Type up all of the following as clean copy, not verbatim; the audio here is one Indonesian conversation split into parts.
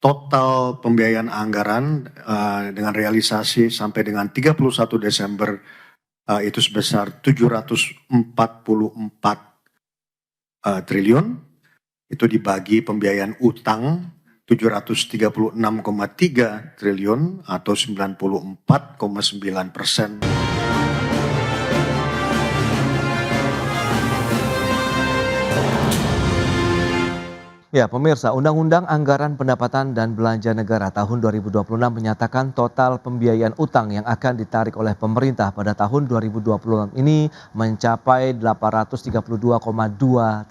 total pembiayaan anggaran dengan realisasi sampai dengan 31 Desember itu sebesar 744 triliun. Itu dibagi pembiayaan utang 736,3 triliun atau 94,9%. Ya, pemirsa, Undang-Undang Anggaran Pendapatan dan Belanja Negara tahun 2026 menyatakan total pembiayaan utang yang akan ditarik oleh pemerintah pada tahun 2026 ini mencapai 832,2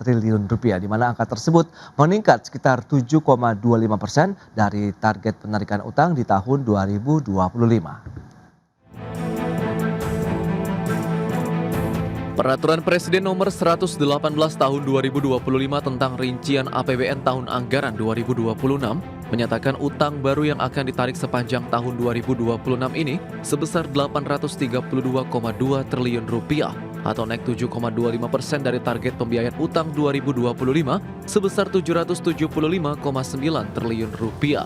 triliun rupiah, di mana angka tersebut meningkat sekitar 7,25% dari target penarikan utang di tahun 2025. Peraturan Presiden Nomor 118 Tahun 2025 tentang rincian APBN tahun anggaran 2026 menyatakan utang baru yang akan ditarik sepanjang tahun 2026 ini sebesar 832,2 triliun rupiah atau naik 7,25% dari target pembiayaan utang 2025 sebesar 775,9 triliun rupiah.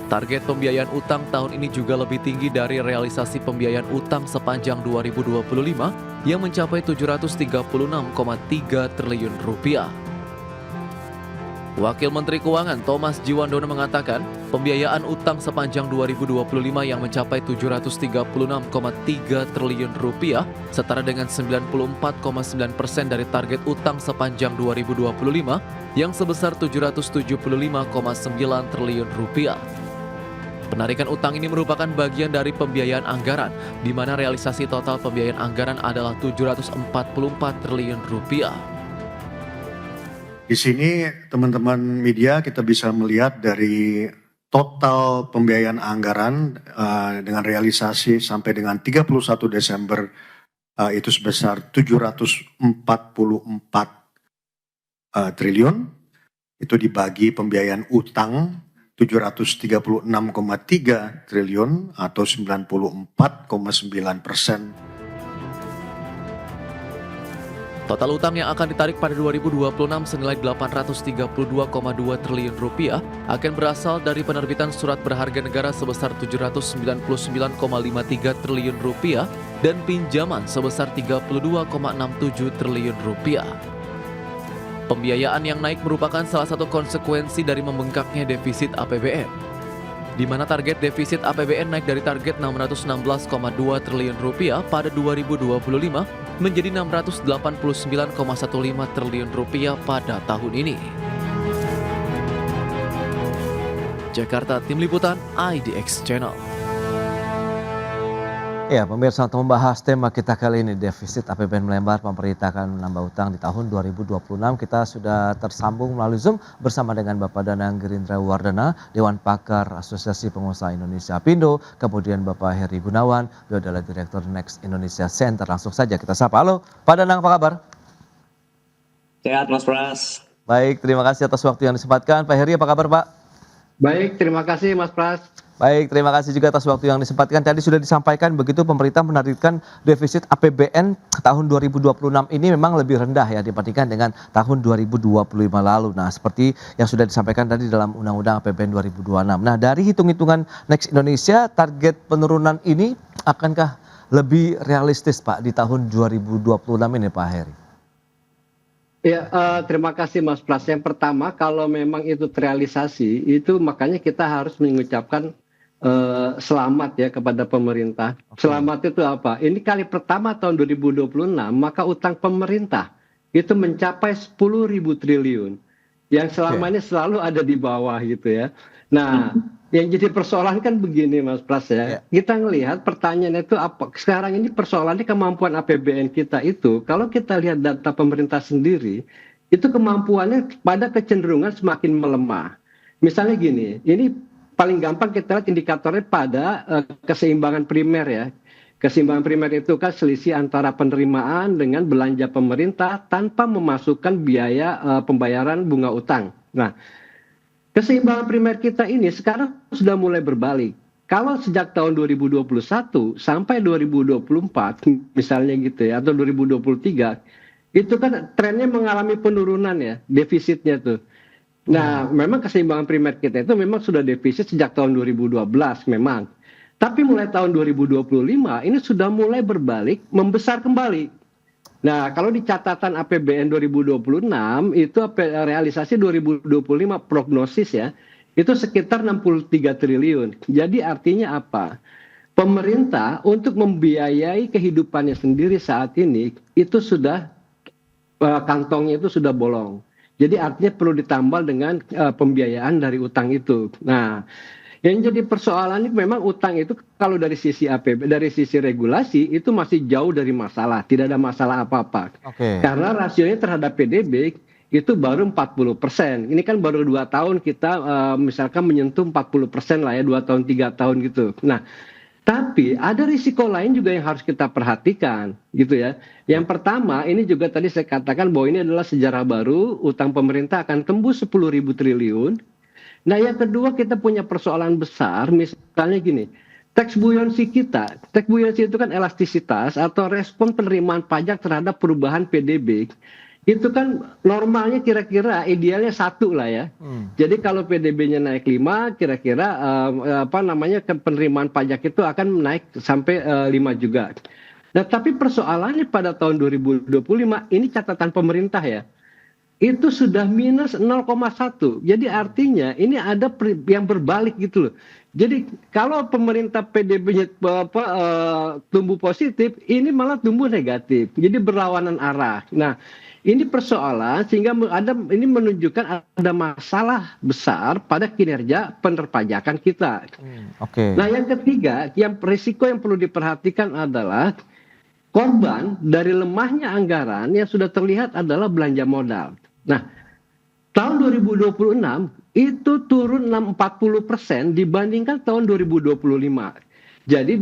Target pembiayaan utang tahun ini juga lebih tinggi dari realisasi pembiayaan utang sepanjang 2025 yang mencapai 736,3 triliun rupiah. Wakil Menteri Keuangan Thomas Jiwandono mengatakan, pembiayaan utang sepanjang 2025 yang mencapai 736,3 triliun rupiah setara dengan 94,9% dari target utang sepanjang 2025 yang sebesar 775,9 triliun rupiah. Penarikan utang ini merupakan bagian dari pembiayaan anggaran, di mana realisasi total pembiayaan anggaran adalah 744 triliun rupiah. Di sini teman-teman media kita bisa melihat dari total pembiayaan anggaran dengan realisasi sampai dengan 31 Desember itu sebesar 744 triliun. Itu dibagi pembiayaan utang 736,3 triliun atau 94,9%. Total utang yang akan ditarik pada 2026 senilai 832,2 triliun rupiah akan berasal dari penerbitan surat berharga negara sebesar 799,53 triliun rupiah dan pinjaman sebesar 32,67 triliun rupiah. Pembiayaan yang naik merupakan salah satu konsekuensi dari membengkaknya defisit APBN, di mana target defisit APBN naik dari target 616,2 triliun rupiah pada 2025 menjadi 689,15 triliun rupiah pada tahun ini. Jakarta, Tim Liputan IDX Channel. Ya, pemirsa, untuk membahas tema kita kali ini, defisit APBN melebar, pemerintah akan menambah utang di tahun 2026. Kita sudah tersambung melalui Zoom bersama dengan Bapak Danang Gerindra Wardana, Dewan Pakar Asosiasi Pengusaha Indonesia Apindo, kemudian Bapak Heri Gunawan, beliau adalah Direktur Next Indonesia Center. Langsung saja kita sapa. Halo, Pak Danang, apa kabar? Sehat, Mas Pras. Baik, terima kasih atas waktu yang disempatkan. Pak Heri, apa kabar, Pak? Baik, terima kasih Mas Pras. Baik, terima kasih juga atas waktu yang disempatkan. Tadi sudah disampaikan begitu pemerintah menargetkan defisit APBN tahun 2026 ini memang lebih rendah ya dibandingkan dengan tahun 2025 lalu. Nah, seperti yang sudah disampaikan tadi dalam Undang-Undang APBN 2026. Nah, dari hitung-hitungan Next Indonesia, target penurunan ini akankah lebih realistis, Pak, di tahun 2026 ini, Pak Heri? Ya, terima kasih Mas Pras. Yang pertama, kalau memang itu terrealisasi, itu makanya kita harus mengucapkan selamat ya kepada pemerintah. Okay. Selamat itu apa? Ini kali pertama tahun 2026, maka utang pemerintah itu mencapai 10.000 triliun. Yang selama ini selalu ada di bawah gitu ya. Nah, yang jadi persoalan kan begini Mas Pras ya. Kita ngelihat pertanyaannya itu apa? Sekarang ini persoalannya kemampuan APBN kita itu, kalau kita lihat data pemerintah sendiri, itu kemampuannya pada kecenderungan semakin melemah. Misalnya gini, ini paling gampang kita lihat indikatornya pada keseimbangan primer ya. Keseimbangan primer itu kan selisih antara penerimaan dengan belanja pemerintah tanpa memasukkan biaya pembayaran bunga utang. Nah, keseimbangan primer kita ini sekarang sudah mulai berbalik. Kalau sejak tahun 2021 sampai 2024 misalnya gitu ya, atau 2023, itu kan trennya mengalami penurunan ya, defisitnya tuh. Nah, memang keseimbangan primer kita itu memang sudah defisit sejak tahun 2012 memang. Tapi mulai tahun 2025 ini sudah mulai berbalik, membesar kembali. Nah, kalau di catatan APBN 2026 itu realisasi 2025 prognosis ya, itu sekitar 63 triliun. Jadi artinya apa? Pemerintah untuk membiayai kehidupannya sendiri saat ini itu sudah kantongnya itu sudah bolong. Jadi artinya perlu ditambal dengan pembiayaan dari utang itu. Nah, yang jadi persoalan ini memang utang itu kalau dari sisi APB, dari sisi regulasi itu masih jauh dari masalah, tidak ada masalah apa-apa. Oke. Karena rasionya terhadap PDB itu baru 40%. Ini kan baru 2 tahun kita misalkan menyentuh 40% lah ya, 2 tahun 3 tahun gitu. Nah, tapi ada risiko lain juga yang harus kita perhatikan gitu ya. Yang pertama ini juga tadi saya katakan bahwa ini adalah sejarah baru, utang pemerintah akan tembus 10.000 triliun. Nah yang kedua kita punya persoalan besar, misalnya gini, tax buoyancy kita, tax buoyancy itu kan elastisitas atau respon penerimaan pajak terhadap perubahan PDB. Itu kan normalnya kira-kira idealnya 1 lah ya. Jadi kalau PDB-nya naik 5, kira-kira penerimaan pajak itu akan naik sampai 5 juga. Nah, tapi persoalannya pada tahun 2025 ini catatan pemerintah ya. Itu sudah minus 0,1. Jadi artinya ini ada yang berbalik gitu loh. Jadi kalau pemerintah PDB-nya tumbuh positif, ini malah tumbuh negatif. Jadi berlawanan arah. Nah, ini persoalan sehingga ini menunjukkan ada masalah besar pada kinerja penerpajakan kita. Oke. Nah, yang ketiga, risiko yang perlu diperhatikan adalah korban dari lemahnya anggaran yang sudah terlihat adalah belanja modal. Nah, tahun 2026 itu turun 40% dibandingkan tahun 2025. Jadi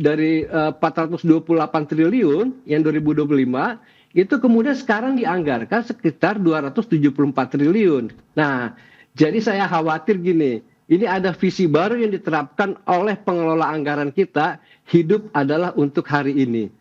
dari 428 triliun yang 2025 itu kemudian sekarang dianggarkan sekitar 274 triliun. Nah, jadi saya khawatir gini, ini ada visi baru yang diterapkan oleh pengelola anggaran kita, hidup adalah untuk hari ini.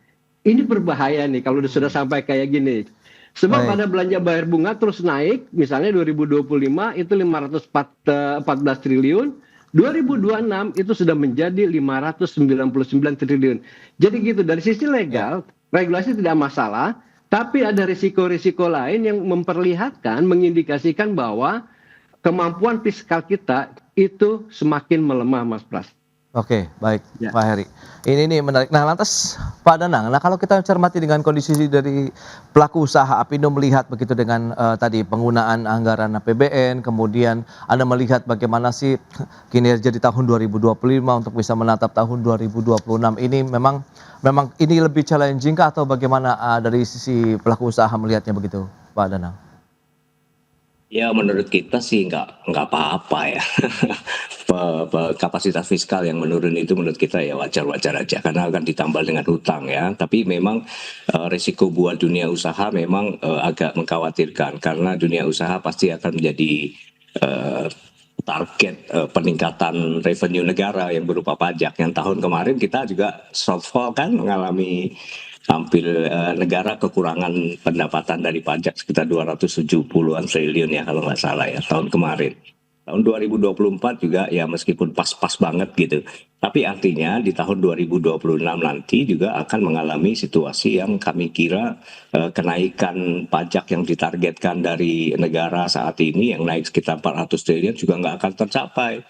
Ini berbahaya nih kalau sudah sampai kayak gini. Sebab ada belanja bayar bunga terus naik, misalnya 2025 itu 514 triliun, 2026 itu sudah menjadi 599 triliun. Jadi gitu, dari sisi legal, regulasi tidak masalah, tapi ada risiko-risiko lain yang memperlihatkan, mengindikasikan bahwa kemampuan fiskal kita itu semakin melemah, Mas Pras. Oke, baik, Ya. Pak Heri. Ini menarik. Nah, lantas Pak Danang, nah kalau kita cermati dengan kondisi dari pelaku usaha, Apindo melihat begitu dengan tadi penggunaan anggaran APBN, kemudian Anda melihat bagaimana sih kinerja di tahun 2025 untuk bisa menatap tahun 2026 ini memang ini lebih challenging kah atau bagaimana dari sisi pelaku usaha melihatnya begitu, Pak Danang? Ya menurut kita sih nggak apa-apa ya. Kapasitas fiskal yang menurun itu menurut kita ya wajar-wajar aja karena akan ditambal dengan hutang ya. Tapi memang risiko buat dunia usaha memang agak mengkhawatirkan karena dunia usaha pasti akan menjadi target peningkatan revenue negara yang berupa pajak. Yang tahun kemarin kita juga shortfall kan mengalami hampir negara kekurangan pendapatan dari pajak sekitar 270-an triliun ya kalau nggak salah ya tahun kemarin. Tahun 2024 juga ya meskipun pas-pas banget gitu. Tapi artinya di tahun 2026 nanti juga akan mengalami situasi yang kami kira kenaikan pajak yang ditargetkan dari negara saat ini yang naik sekitar 400 triliun juga nggak akan tercapai.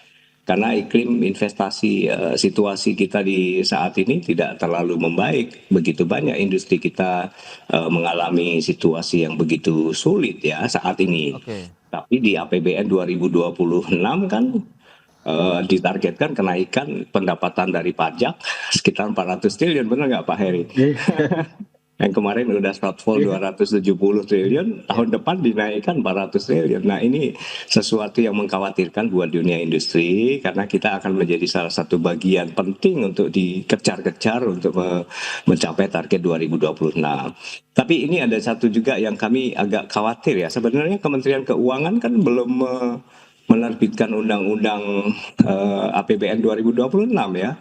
Karena iklim investasi situasi kita di saat ini tidak terlalu membaik. Begitu banyak industri kita mengalami situasi yang begitu sulit ya saat ini. Oke. Tapi di APBN 2026 kan ditargetkan kenaikan pendapatan dari pajak sekitar 400 triliun. Benar nggak Pak Heri? Yang kemarin udah shortfall 270 triliun, tahun depan dinaikkan 400 triliun. Nah ini sesuatu yang mengkhawatirkan buat dunia industri karena kita akan menjadi salah satu bagian penting untuk dikejar-kejar untuk mencapai target 2026. Tapi ini ada satu juga yang kami agak khawatir ya. Sebenarnya Kementerian Keuangan kan belum menerbitkan undang-undang APBN 2026 ya.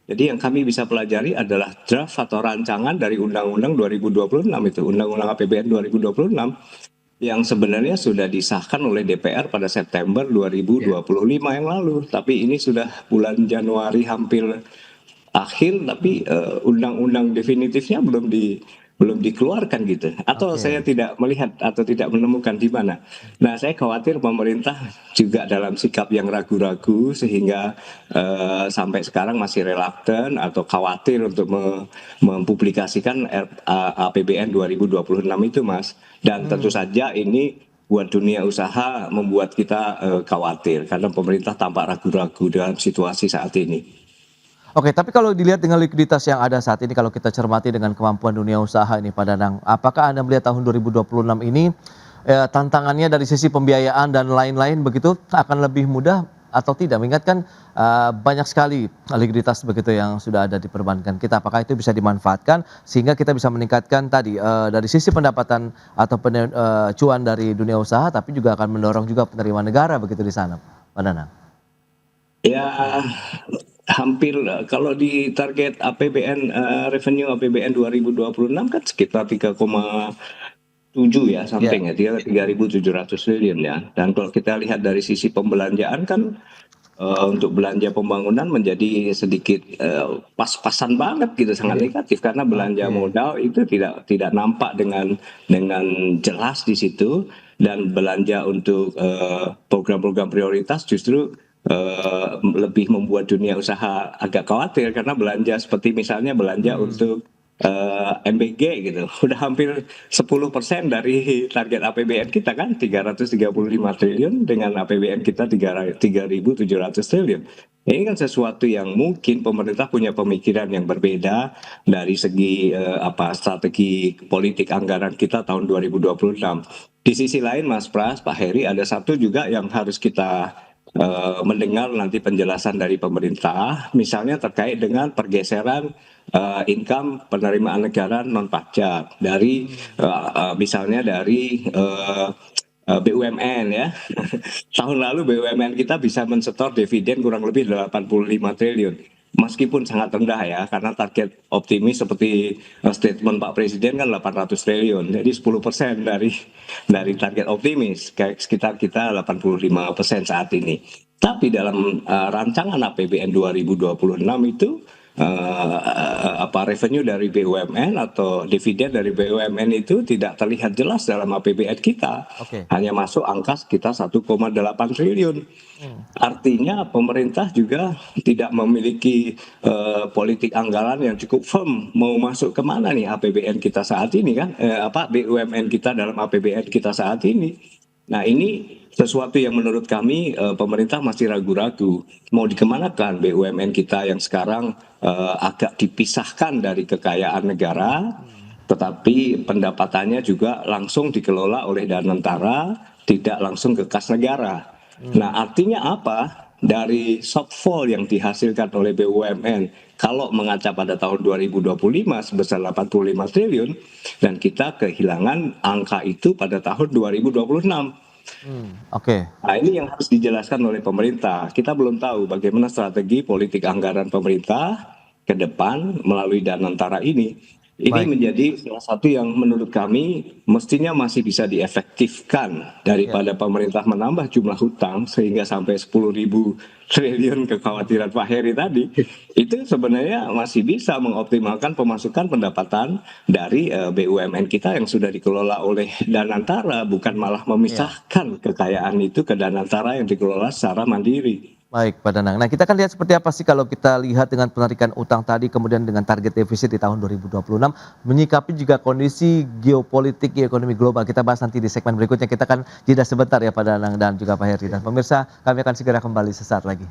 Jadi yang kami bisa pelajari adalah draft atau rancangan dari Undang-Undang 2026 itu, Undang-Undang APBN 2026. yang sebenarnya sudah disahkan oleh DPR pada September 2025 yang lalu. Tapi ini sudah bulan Januari hampir akhir, tapi undang-undang definitifnya belum dikeluarkan gitu. Atau saya Oke. tidak melihat atau tidak menemukan di mana. Nah, saya khawatir pemerintah juga dalam sikap yang ragu-ragu sehingga sampai sekarang masih reluctant atau khawatir untuk mempublikasikan APBN 2026 itu, Mas. Dan tentu saja ini buat dunia usaha membuat kita khawatir karena pemerintah tampak ragu-ragu dalam situasi saat ini. Oke, tapi kalau dilihat dengan likuiditas yang ada saat ini, kalau kita cermati dengan kemampuan dunia usaha ini Pak Danang, apakah Anda melihat tahun 2026 ini tantangannya dari sisi pembiayaan dan lain-lain begitu akan lebih mudah atau tidak? Mengingat kan banyak sekali likuiditas begitu yang sudah ada di perbankan kita. Apakah itu bisa dimanfaatkan sehingga kita bisa meningkatkan tadi dari sisi pendapatan atau cuan dari dunia usaha, tapi juga akan mendorong juga penerimaan negara begitu di sana, Pak Danang? Ya, hampir kalau di target APBN revenue APBN 2026 kan sekitar 3,7 ya Ya, something ya 3.700 triliun ya. Dan kalau kita lihat dari sisi pembelanjaan kan untuk belanja pembangunan menjadi sedikit pas-pasan banget gitu, sangat negatif karena belanja oke. modal itu tidak nampak dengan jelas di situ, dan belanja untuk program-program prioritas justru lebih membuat dunia usaha agak khawatir karena belanja seperti misalnya belanja untuk MBG gitu udah hampir 10% dari target APBN kita kan 335 triliun dengan APBN kita 3.700 triliun. Ini kan sesuatu yang mungkin pemerintah punya pemikiran yang berbeda dari segi strategi politik anggaran kita tahun 2026. Di sisi lain Mas Pras, Pak Heri, ada satu juga yang harus kita mendengar nanti penjelasan dari pemerintah, misalnya terkait dengan pergeseran income penerimaan negara non pajak dari misalnya dari BUMN ya. Tahun lalu BUMN kita bisa mensetor dividen kurang lebih 85 triliun. Meskipun sangat rendah ya, karena target optimis seperti statement Pak Presiden kan 800 triliun. Jadi 10% dari target optimis, kayak sekitar kita 85% saat ini. Tapi dalam rancangan APBN 2026 itu revenue dari BUMN atau dividen dari BUMN itu tidak terlihat jelas dalam APBN kita. Oke. Hanya masuk angka sekitar 1,8 triliun. Artinya pemerintah juga tidak memiliki politik anggaran yang cukup firm mau masuk kemana nih APBN kita saat ini kan, BUMN kita dalam APBN kita saat ini. Nah, ini sesuatu yang menurut kami pemerintah masih ragu-ragu mau dikemanakan BUMN kita yang sekarang agak dipisahkan dari kekayaan negara, tetapi pendapatannya juga langsung dikelola oleh Danantara, tidak langsung ke kas negara. Nah, artinya apa? Dari shortfall yang dihasilkan oleh BUMN kalau mengaca pada tahun 2025 sebesar 85 triliun dan kita kehilangan angka itu pada tahun 2026. Oke. Nah, ini yang harus dijelaskan oleh pemerintah. Kita belum tahu bagaimana strategi politik anggaran pemerintah ke depan melalui Danantara ini. Ini Baik. menjadi salah satu yang menurut kami mestinya masih bisa diefektifkan Ya. daripada pemerintah menambah jumlah hutang sehingga sampai 10.000 triliun kekhawatiran Pak Heri tadi. Itu sebenarnya masih bisa mengoptimalkan pemasukan pendapatan dari BUMN kita yang sudah dikelola oleh Danantara, bukan malah memisahkan kekayaan itu ke Danantara yang dikelola secara mandiri. Baik, Pak Danang. Nah, kita akan lihat seperti apa sih kalau kita lihat dengan penarikan utang tadi, kemudian dengan target defisit di tahun 2026, menyikapi juga kondisi geopolitik ekonomi global. Kita bahas nanti di segmen berikutnya. Kita akan jeda sebentar ya Pak Danang dan juga Pak Heri. Dan pemirsa, kami akan segera kembali sesaat lagi.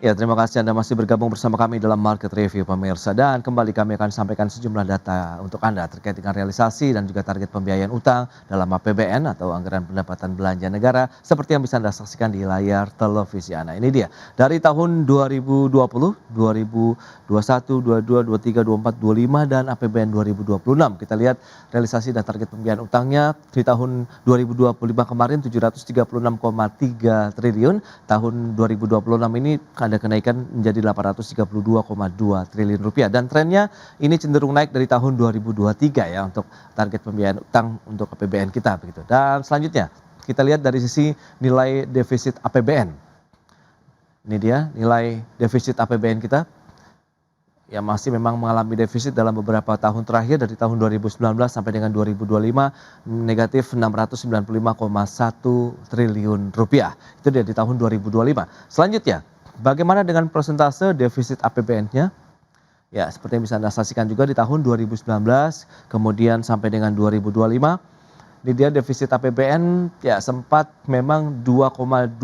Ya, terima kasih Anda masih bergabung bersama kami dalam Market Review pemirsa. Dan kembali kami akan sampaikan sejumlah data untuk Anda terkait dengan realisasi dan juga target pembiayaan utang dalam APBN atau Anggaran Pendapatan Belanja Negara seperti yang bisa Anda saksikan di layar televisi Anda. Ini dia, dari tahun 2020, 2021, 22, 23, 24, 25 dan APBN 2026. Kita lihat realisasi dan target pembiayaan utangnya di tahun 2025 kemarin 736,3 triliun. Tahun 2026 ini ada kenaikan menjadi 832,2 triliun rupiah. Dan trennya ini cenderung naik dari tahun 2023 ya untuk target pembiayaan utang untuk APBN kita begitu. Dan selanjutnya kita lihat dari sisi nilai defisit APBN. Ini dia nilai defisit APBN kita. Ya masih memang mengalami defisit dalam beberapa tahun terakhir dari tahun 2019 sampai dengan 2025 negatif 695,1 triliun rupiah. Itu dia di tahun 2025. Selanjutnya, bagaimana dengan persentase defisit APBN-nya? Ya, seperti yang bisa Anda saksikan juga di tahun 2019, kemudian sampai dengan 2025. Ini dia defisit APBN ya sempat memang 2,2%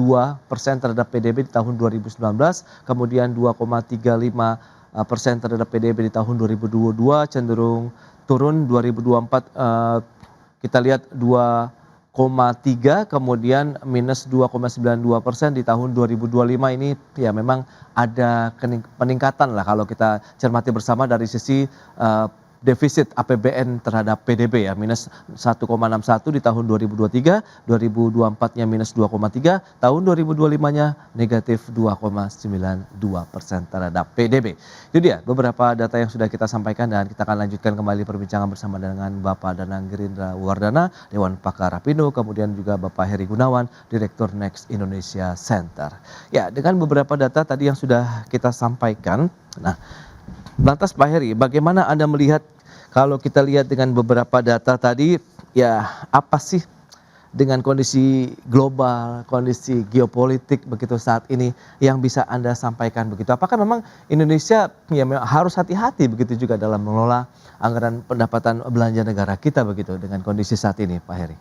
terhadap PDB di tahun 2019, kemudian 2,35% terhadap PDB di tahun 2022 cenderung turun 2024 kita lihat 2,3 kemudian minus 2,92% di tahun 2025 ini ya memang ada peningkatan lah kalau kita cermati bersama dari sisi defisit APBN terhadap PDB ya minus 1,61 di tahun 2023, 2024-nya minus 2,3, tahun 2025-nya negatif 2,92% terhadap PDB. Itu dia beberapa data yang sudah kita sampaikan dan kita akan lanjutkan kembali perbincangan bersama dengan Bapak Danang Gerindra Wardana, Dewan Pakar Apindo, kemudian juga Bapak Heri Gunawan, Direktur Next Indonesia Center. Ya, dengan beberapa data tadi yang sudah kita sampaikan, nah lantas Pak Heri, bagaimana Anda melihat kalau kita lihat dengan beberapa data tadi, ya apa sih dengan kondisi global, kondisi geopolitik begitu saat ini yang bisa Anda sampaikan begitu? Apakah memang Indonesia ya harus hati-hati begitu juga dalam mengelola anggaran pendapatan belanja negara kita begitu dengan kondisi saat ini Pak Heri?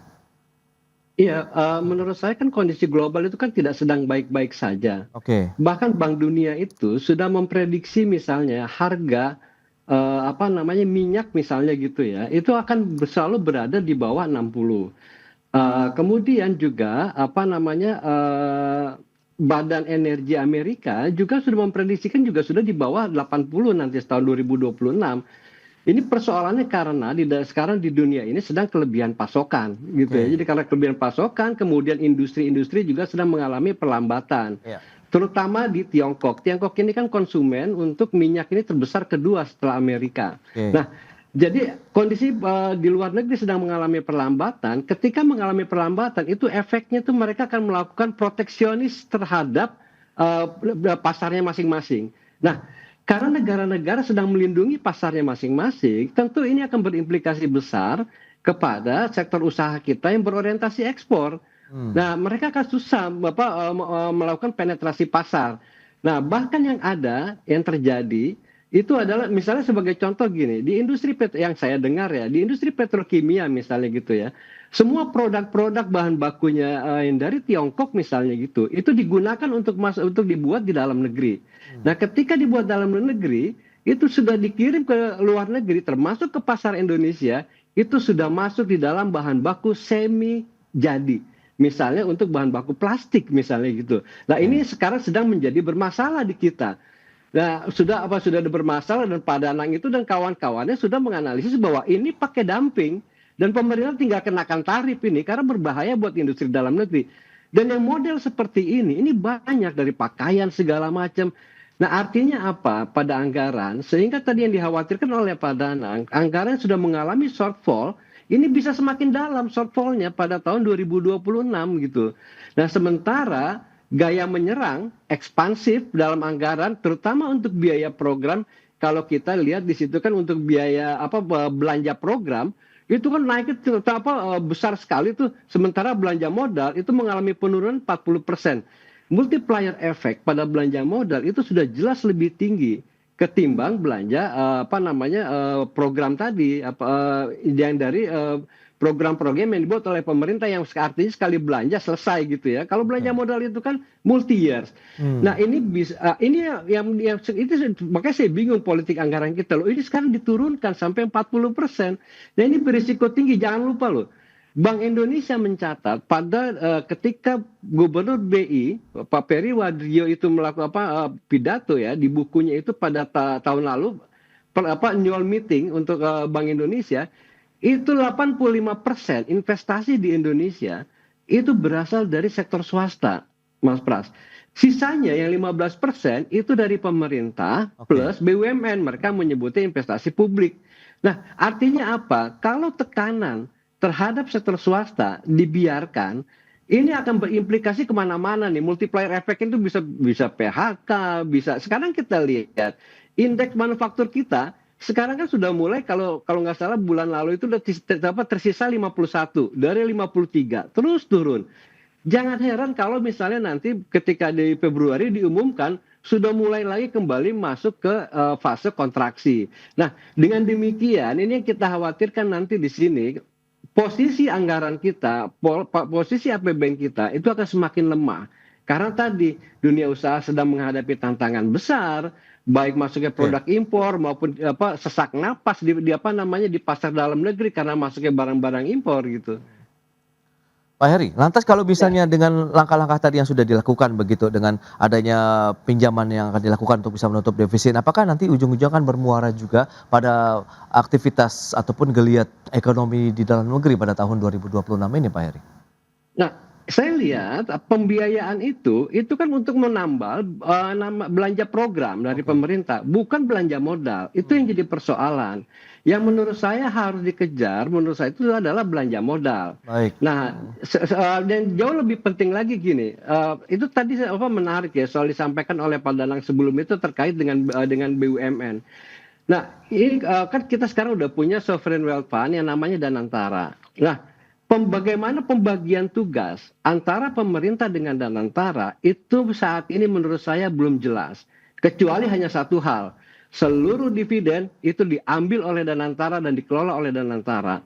Iya, menurut saya kan kondisi global itu kan tidak sedang baik-baik saja. Oke. Bahkan Bank Dunia itu sudah memprediksi misalnya harga minyak misalnya gitu ya, itu akan selalu berada di bawah 60. Kemudian juga Badan Energi Amerika juga sudah memprediksikan juga sudah di bawah 80 nanti tahun 2026. Ini persoalannya karena sekarang di dunia ini sedang kelebihan pasokan gitu ya. Jadi karena kelebihan pasokan kemudian industri-industri juga sedang mengalami perlambatan. Terutama di Tiongkok. Tiongkok ini kan konsumen untuk minyak ini terbesar kedua setelah Amerika. Nah, jadi kondisi di luar negeri sedang mengalami perlambatan. Ketika mengalami perlambatan itu efeknya itu mereka akan melakukan proteksionis terhadap pasarnya masing-masing. Nah, karena negara-negara sedang melindungi pasarnya masing-masing, tentu ini akan berimplikasi besar kepada sektor usaha kita yang berorientasi ekspor. Nah, mereka akan susah melakukan penetrasi pasar. Nah, bahkan yang terjadi itu adalah misalnya sebagai contoh gini, di industri yang saya dengar ya, di industri petrokimia misalnya gitu ya, semua produk-produk bahan bakunya yang dari Tiongkok misalnya gitu, itu digunakan untuk dibuat di dalam negeri. Nah, ketika dibuat dalam negeri, itu sudah dikirim ke luar negeri, termasuk ke pasar Indonesia, itu sudah masuk di dalam bahan baku semi jadi. Misalnya untuk bahan baku plastik misalnya gitu. Nah, ini sekarang sedang menjadi bermasalah di kita. Nah, sudah ada bermasalah dan Pak Danang itu dan kawan-kawannya sudah menganalisis bahwa ini pakai dumping dan pemerintah tinggal kenakan tarif ini karena berbahaya buat industri dalam negeri. Dan yang model seperti ini banyak dari pakaian segala macam. Nah, artinya apa pada anggaran? Sehingga tadi yang dikhawatirkan oleh Pak Danang, anggaran sudah mengalami shortfall, ini bisa semakin dalam shortfallnya pada tahun 2026 gitu. Nah, sementara gaya menyerang ekspansif dalam anggaran terutama untuk biaya program, kalau kita lihat di situ kan untuk biaya belanja program itu kan naiknya besar sekali tuh, sementara belanja modal itu mengalami penurunan 40%. Multiplier effect pada belanja modal itu sudah jelas lebih tinggi ketimbang belanja program tadi yang dari program-program yang dibuat oleh pemerintah yang artinya sekali belanja selesai gitu ya. Kalau belanja modal itu kan multi years. Nah, ini makanya saya bingung politik anggaran kita loh. Ini sekarang diturunkan sampai 40%. Nah, ini berisiko tinggi. Jangan lupa loh. Bank Indonesia mencatat pada ketika Gubernur BI Pak Peri Warjio itu melakukan pidato ya di bukunya itu pada tahun lalu annual meeting untuk Bank Indonesia, itu 85% investasi di Indonesia itu berasal dari sektor swasta, Mas Pras. Sisanya yang 15% itu dari pemerintah Oke. plus BUMN. Mereka menyebutnya investasi publik. Nah, artinya apa? Kalau tekanan terhadap sektor swasta dibiarkan, ini akan berimplikasi kemana-mana nih. Multiplier effect itu bisa PHK, bisa. Sekarang kita lihat indeks manufaktur kita sekarang kan sudah mulai, kalau nggak salah bulan lalu itu tersisa 51 dari 53, terus turun. Jangan heran kalau misalnya nanti ketika di Februari diumumkan sudah mulai lagi kembali masuk ke fase kontraksi. Nah, dengan demikian ini yang kita khawatirkan nanti di sini, posisi anggaran kita, posisi APBN kita itu akan semakin lemah. Karena tadi dunia usaha sedang menghadapi tantangan besar, baik masuknya produk impor maupun sesak napas di pasar dalam negeri karena masuknya barang-barang impor gitu. Pak Heri, lantas kalau misalnya dengan langkah-langkah tadi yang sudah dilakukan begitu, dengan adanya pinjaman yang akan dilakukan untuk bisa menutup defisit, apakah nanti ujung-ujungnya akan bermuara juga pada aktivitas ataupun geliat ekonomi di dalam negeri pada tahun 2026 ini, Pak Heri? Nah, saya lihat pembiayaan itu kan untuk menambal belanja program dari pemerintah, bukan belanja modal. Itu yang jadi persoalan. Yang menurut saya harus dikejar, menurut saya itu adalah belanja modal. Baik. Nah, dan jauh lebih penting lagi gini, itu tadi menarik ya soal disampaikan oleh Pak Danang sebelum itu terkait dengan BUMN. Nah, ini kan kita sekarang udah punya sovereign wealth fund yang namanya Danantara. Nah, bagaimana pembagian tugas antara pemerintah dengan Danantara itu saat ini menurut saya belum jelas. Kecuali hanya satu hal, seluruh dividen itu diambil oleh Danantara dan dikelola oleh Danantara.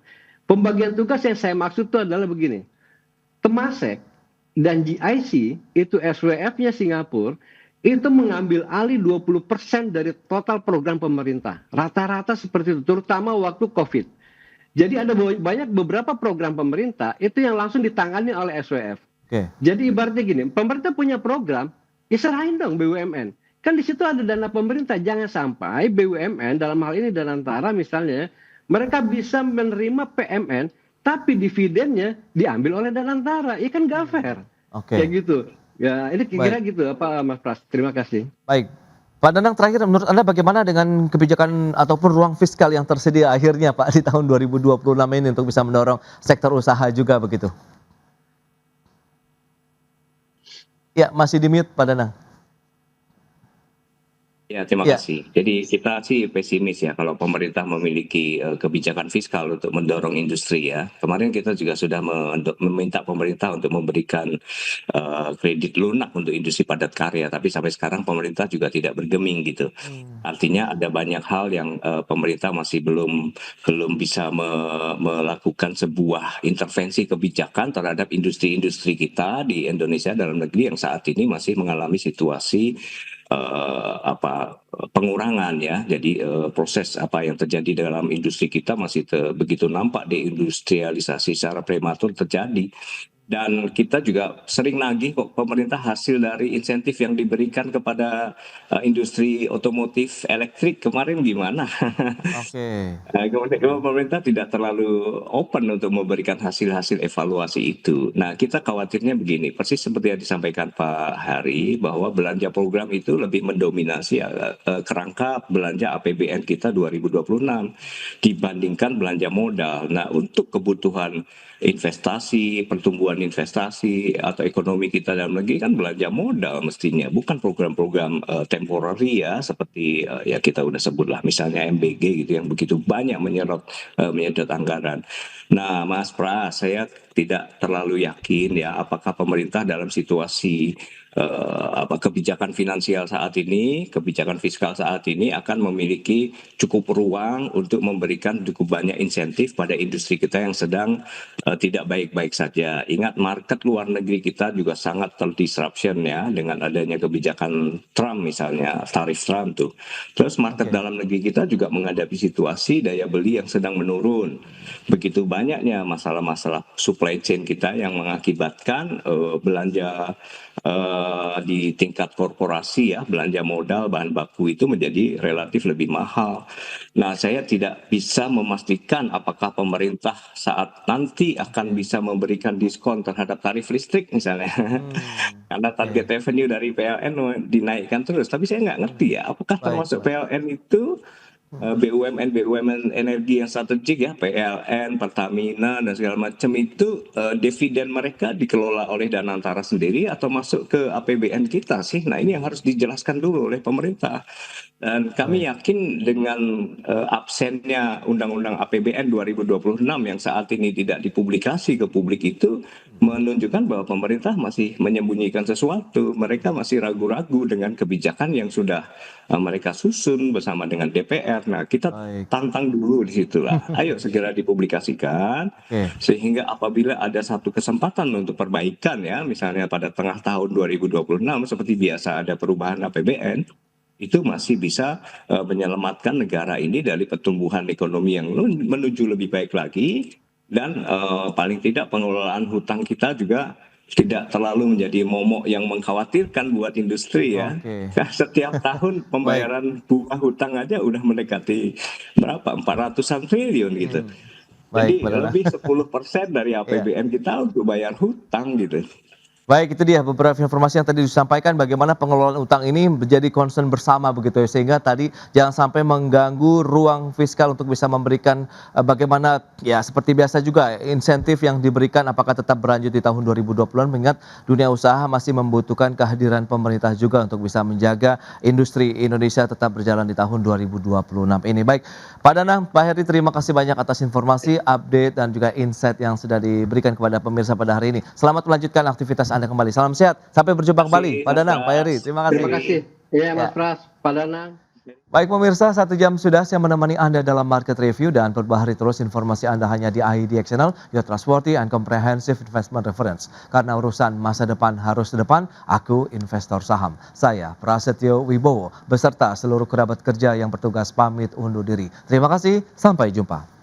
Pembagian tugas yang saya maksud itu adalah begini, Temasek dan GIC itu SWF-nya Singapura itu mengambil alih 20% dari total program pemerintah. Rata-rata seperti itu, terutama waktu COVID. Jadi ada banyak beberapa program pemerintah itu yang langsung ditangani oleh SWF. Oke. Jadi ibaratnya gini, pemerintah punya program, ya serahin dong BUMN. Kan di situ ada dana pemerintah. Jangan sampai BUMN dalam hal ini Danantara misalnya, mereka bisa menerima PMN, tapi dividennya diambil oleh Danantara. Ya kan nggak fair. Oke. Kayak gitu. Ya ini kira-kira gitu apa Mas Pras. Terima kasih. Baik. Pak Danang, terakhir menurut Anda bagaimana dengan kebijakan ataupun ruang fiskal yang tersedia akhirnya Pak di tahun 2026 ini untuk bisa mendorong sektor usaha juga begitu? Ya, masih di mute Pak Danang. Ya, terima kasih. Jadi kita sih pesimis ya kalau pemerintah memiliki kebijakan fiskal untuk mendorong industri ya. Kemarin kita juga sudah meminta pemerintah untuk memberikan kredit lunak untuk industri padat karya, tapi sampai sekarang pemerintah juga tidak bergeming gitu. Artinya ada banyak hal yang pemerintah masih belum bisa melakukan sebuah intervensi kebijakan terhadap industri-industri kita di Indonesia dalam negeri yang saat ini masih mengalami situasi pengurangan ya. Jadi proses apa yang terjadi dalam industri kita masih begitu nampak deindustrialisasi secara prematur terjadi. Dan kita juga sering nagih kok pemerintah hasil dari insentif yang diberikan kepada industri otomotif elektrik kemarin gimana? Oke. Kemudian pemerintah tidak terlalu open untuk memberikan hasil-hasil evaluasi itu. Nah, kita khawatirnya begini, persis seperti yang disampaikan Pak Hari, bahwa belanja program itu lebih mendominasi kerangka belanja APBN kita 2026 dibandingkan belanja modal. Nah, untuk kebutuhan investasi, pertumbuhan investasi atau ekonomi kita dalam negeri kan belanja modal mestinya, bukan program-program temporary ya, seperti ya kita udah sebut lah misalnya MBG gitu yang begitu banyak menyedot anggaran. Nah, Mas Pras, saya tidak terlalu yakin ya apakah pemerintah dalam situasi kebijakan finansial saat ini, kebijakan fiskal saat ini akan memiliki cukup ruang untuk memberikan cukup banyak insentif pada industri kita yang sedang tidak baik-baik saja. Ingat market luar negeri kita juga sangat terdisruption ya dengan adanya kebijakan Trump misalnya, tarif Trump tuh. Terus market dalam negeri kita juga menghadapi situasi daya beli yang sedang menurun. Begitu banyaknya masalah-masalah supply chain kita yang mengakibatkan belanja di tingkat korporasi ya, belanja modal bahan baku itu menjadi relatif lebih mahal. Nah, saya tidak bisa memastikan apakah pemerintah saat nanti akan bisa memberikan diskon terhadap tarif listrik misalnya. Karena target Oke. revenue dari PLN dinaikkan terus. Tapi saya nggak ngerti ya, apakah Baik, termasuk baik. PLN itu BUMN energi yang strategik ya, PLN, Pertamina dan segala macam itu dividen mereka dikelola oleh Danantara sendiri atau masuk ke APBN kita sih? Nah, ini yang harus dijelaskan dulu oleh pemerintah. Dan kami Baik. yakin dengan absennya Undang-Undang APBN 2026 yang saat ini tidak dipublikasi ke publik itu menunjukkan bahwa pemerintah masih menyembunyikan sesuatu. Mereka masih ragu-ragu dengan kebijakan yang sudah mereka susun bersama dengan DPR. Nah, kita Baik. tantang dulu di situlah. Ayo segera dipublikasikan Oke. sehingga apabila ada satu kesempatan untuk perbaikan ya, misalnya pada tengah tahun 2026 seperti biasa ada perubahan APBN, itu masih bisa menyelamatkan negara ini dari pertumbuhan ekonomi yang menuju lebih baik lagi dan paling tidak pengelolaan hutang kita juga tidak terlalu menjadi momok yang mengkhawatirkan buat industri ya. Oke. Setiap tahun Baik. pembayaran bunga hutang aja udah mendekati berapa? 400-an triliun gitu. Baik, Jadi Mbak Nana. lebih 10% dari Iya. APBN kita untuk bayar hutang gitu. Baik, itu dia beberapa informasi yang tadi disampaikan bagaimana pengelolaan utang ini menjadi concern bersama begitu ya, sehingga tadi jangan sampai mengganggu ruang fiskal untuk bisa memberikan bagaimana ya seperti biasa juga insentif yang diberikan apakah tetap berlanjut di tahun 2020-an mengingat dunia usaha masih membutuhkan kehadiran pemerintah juga untuk bisa menjaga industri Indonesia tetap berjalan di tahun 2026 ini. Baik, Pak Danang, Pak Heri, terima kasih banyak atas informasi, update dan juga insight yang sudah diberikan kepada pemirsa pada hari ini. Selamat melanjutkan aktivitas Anda kembali. Salam sehat. Sampai berjumpa kembali. Pak Danang, Pak Heri, terima kasih. Terima kasih. Ya, Mas Ya. Pras, Pak Danang. Baik pemirsa, 1 jam sudah saya menemani Anda dalam market review dan perbaharui terus informasi Anda hanya di IDX Channel, your trustworthy and comprehensive investment reference. Karena urusan masa depan harus di depan, aku investor saham. Saya Prasetyo Wibowo beserta seluruh kerabat kerja yang bertugas pamit undur diri. Terima kasih, sampai jumpa.